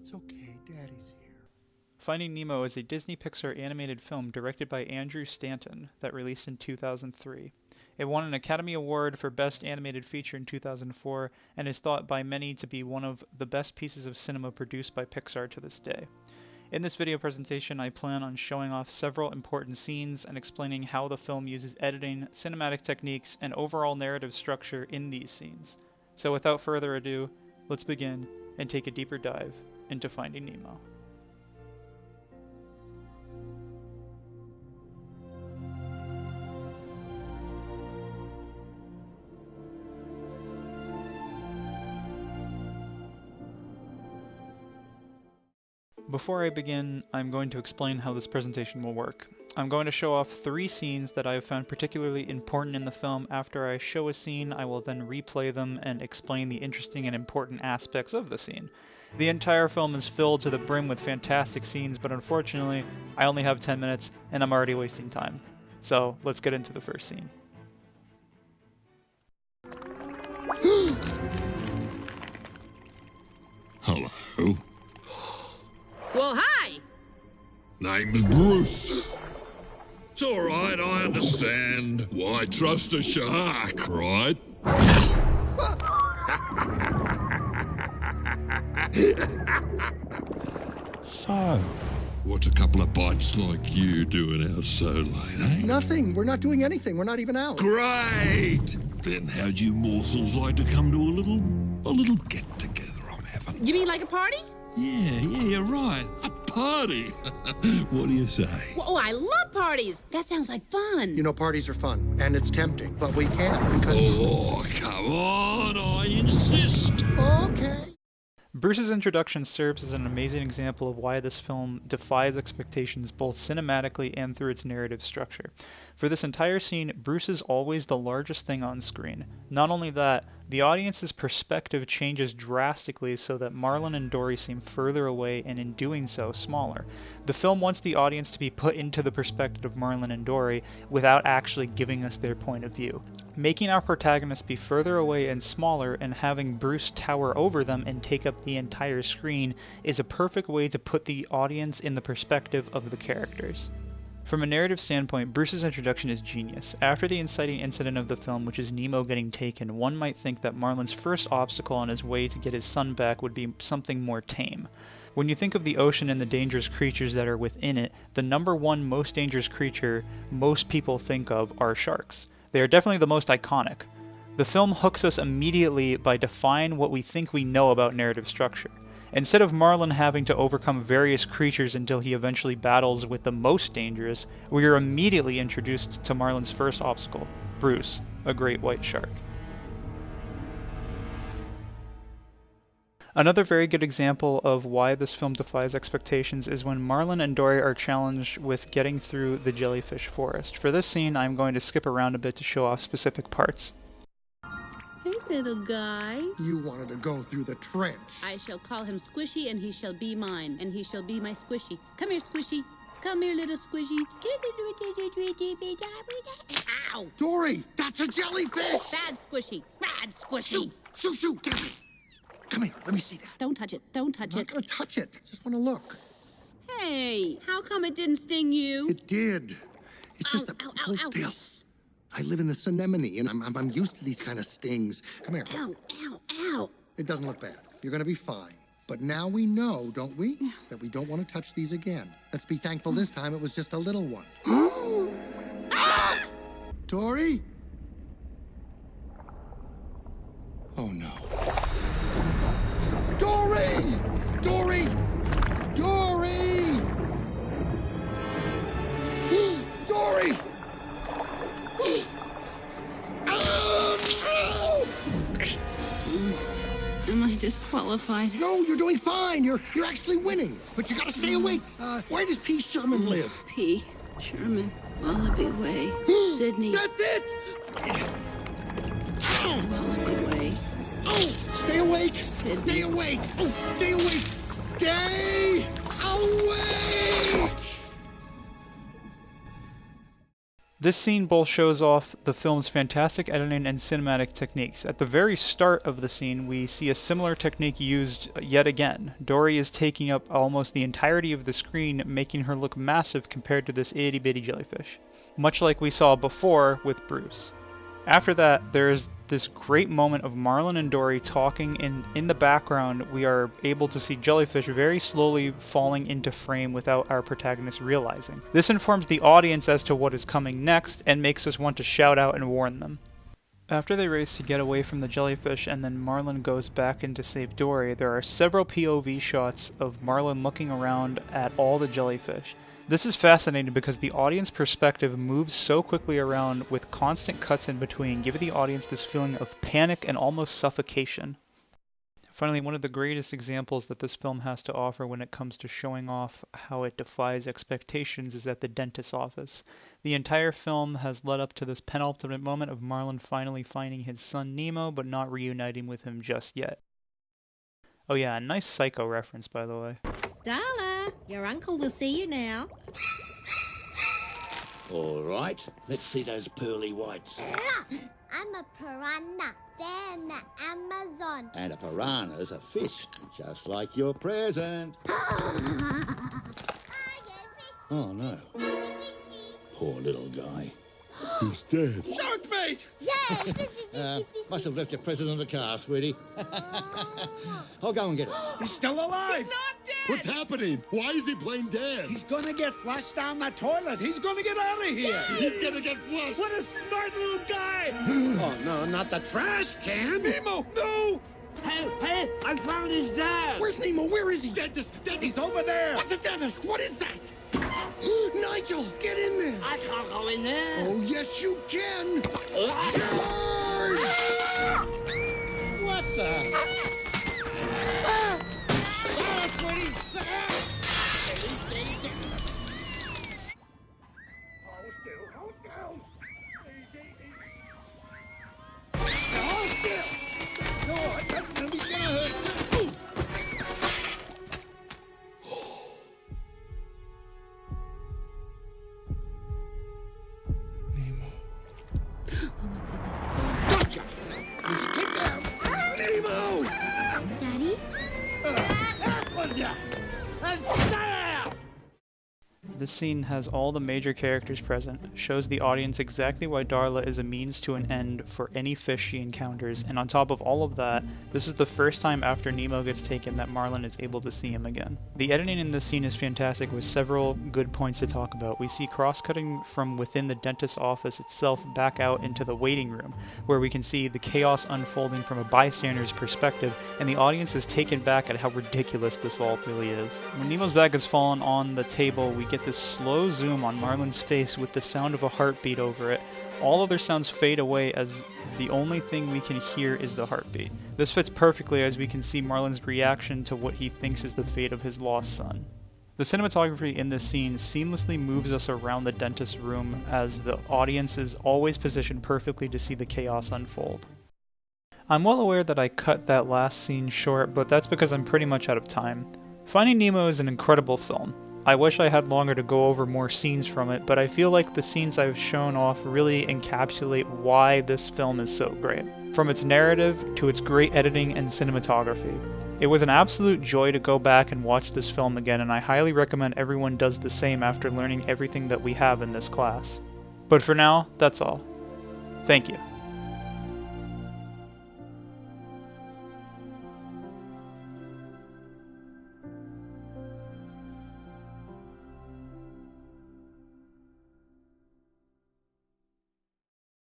It's okay, Daddy's here. Finding Nemo is a Disney Pixar animated film directed by Andrew Stanton that released in 2003. It won an Academy Award for Best Animated Feature in 2004 and is thought by many to be one of the best pieces of cinema produced by Pixar to this day. In this video presentation, I plan on showing off several important scenes and explaining how the film uses editing, cinematic techniques, and overall narrative structure in these scenes. So without further ado, let's begin and take a deeper dive into Finding Nemo. Before I begin, I'm going to explain how this presentation will work. I'm going to show off 3 scenes that I have found particularly important in the film. After I show a scene, I will then replay them and explain the interesting and important aspects of the scene. The entire film is filled to the brim with fantastic scenes, but unfortunately, I only have 10 minutes and I'm already wasting time. So let's get into the first scene. Hello. Well, hi! Name's Bruce. It's all right, I understand. Why trust a shark, right? So, what's a couple of bites like you doing out so late, eh? Nothing. We're not doing anything. We're not even out. Great! Then how'd you morsels like to come to a little get-together I'm having? You mean like a party? Yeah, you're right. A party. What do you say? Oh, I love parties. That sounds like fun. You know, parties are fun, and it's tempting, but we can't because... Oh, come on, I insist. Okay. Bruce's introduction serves as an amazing example of why this film defies expectations both cinematically and through its narrative structure. For this entire scene, Bruce is always the largest thing on screen. Not only that, the audience's perspective changes drastically so that Marlin and Dory seem further away and in doing so, smaller. The film wants the audience to be put into the perspective of Marlin and Dory without actually giving us their point of view. Making our protagonists be further away and smaller and having Bruce tower over them and take up the entire screen is a perfect way to put the audience in the perspective of the characters. From a narrative standpoint, Bruce's introduction is genius. After the inciting incident of the film, which is Nemo getting taken, one might think that Marlin's first obstacle on his way to get his son back would be something more tame. When you think of the ocean and the dangerous creatures that are within it, the number one most dangerous creature most people think of are sharks. They are definitely the most iconic. The film hooks us immediately by defying what we think we know about narrative structure. Instead of Marlin having to overcome various creatures until he eventually battles with the most dangerous, we are immediately introduced to Marlin's first obstacle, Bruce, a great white shark. Another very good example of why this film defies expectations is when Marlin and Dory are challenged with getting through the jellyfish forest. For this scene, I'm going to skip around a bit to show off specific parts. Hey, little guy. You wanted to go through the trench. I shall call him Squishy, and he shall be mine, and he shall be my Squishy. Come here, Squishy. Come here, little Squishy. Ow! Dory, that's a jellyfish! Bad Squishy. Bad Squishy. Shoot, get away. Come here, let me see that. Don't touch it. Don't touch I'm not it. gonna touch it. Just want to look. Hey, how come it didn't sting you? It did. It's just that... Hold still. I live in the Anemone, and I'm used to these kind of stings. Come here. Ow, ow, ow. It doesn't look bad. You're gonna be fine. But now we know, don't we, that we don't want to touch these again. Let's be thankful this time it was just a little one. Dory? Oh, no. Dory! Dory! Dory! Dory! Am I disqualified? No, you're doing fine. You're actually winning. But you gotta stay awake. Where does P. Sherman live? P. Sherman. Wallaby Way. Sydney. That's it! Wallaby Way. Oh, stay awake! Sydney. Stay awake! Oh, stay awake! Stay awake! This scene both shows off the film's fantastic editing and cinematic techniques. At the very start of the scene, we see a similar technique used yet again. Dory is taking up almost the entirety of the screen, making her look massive compared to this itty-bitty jellyfish, much like we saw before with Bruce. After that, there is this great moment of Marlin and Dory talking, and in the background we are able to see jellyfish very slowly falling into frame without our protagonist realizing. This informs the audience as to what is coming next and makes us want to shout out and warn them. After they race to get away from the jellyfish and then Marlin goes back in to save Dory, there are several POV shots of Marlin looking around at all the jellyfish. This is fascinating because the audience perspective moves so quickly around with constant cuts in between, giving the audience this feeling of panic and almost suffocation. Finally, one of the greatest examples that this film has to offer when it comes to showing off how it defies expectations is at the dentist's office. The entire film has led up to this penultimate moment of Marlin finally finding his son Nemo, but not reuniting with him just yet. Oh yeah, a nice Psycho reference, by the way. Darla, your uncle will see you now. All right, let's see those pearly whites. I'm a piranha. They're in the Amazon. And a piranha's a fish, just like your present. Oh, no. Poor little guy. He's dead. Shark bait! Yay! Fishy, fishy, fishy. Must have left your present on the car, sweetie. I'll go and get it. He's still alive! He's not dead! What's happening? Why is he playing dead? He's gonna get flushed down the toilet! He's gonna get out of here! He's gonna get flushed. What a smart little guy! Oh, no, not the trash can! Nemo, no! Hey, I found his dad! Where's Nemo? Where is he? Dentist! He's over there! What's a dentist? What is that? Nigel, get in there! I can't go in there! Oh, yes, you can! Charge! What the? Ah, sweetie! Gotcha! Get down! Nemo! Daddy? This scene has all the major characters present, shows the audience exactly why Darla is a means to an end for any fish she encounters, and on top of all of that, this is the first time after Nemo gets taken that Marlin is able to see him again. The editing in this scene is fantastic with several good points to talk about. We see cross-cutting from within the dentist's office itself back out into the waiting room, where we can see the chaos unfolding from a bystander's perspective, and the audience is taken back at how ridiculous this all really is. When Nemo's bag has fallen on the table, we get this slow zoom on Marlin's face with the sound of a heartbeat over it. All other sounds fade away as the only thing we can hear is the heartbeat. This fits perfectly as we can see Marlin's reaction to what he thinks is the fate of his lost son. The cinematography in this scene seamlessly moves us around the dentist's room as the audience is always positioned perfectly to see the chaos unfold. I'm well aware that I cut that last scene short, but that's because I'm pretty much out of time. Finding Nemo is an incredible film. I wish I had longer to go over more scenes from it, but I feel like the scenes I've shown off really encapsulate why this film is so great. From its narrative to its great editing and cinematography. It was an absolute joy to go back and watch this film again, and I highly recommend everyone does the same after learning everything that we have in this class. But for now, that's all. Thank you.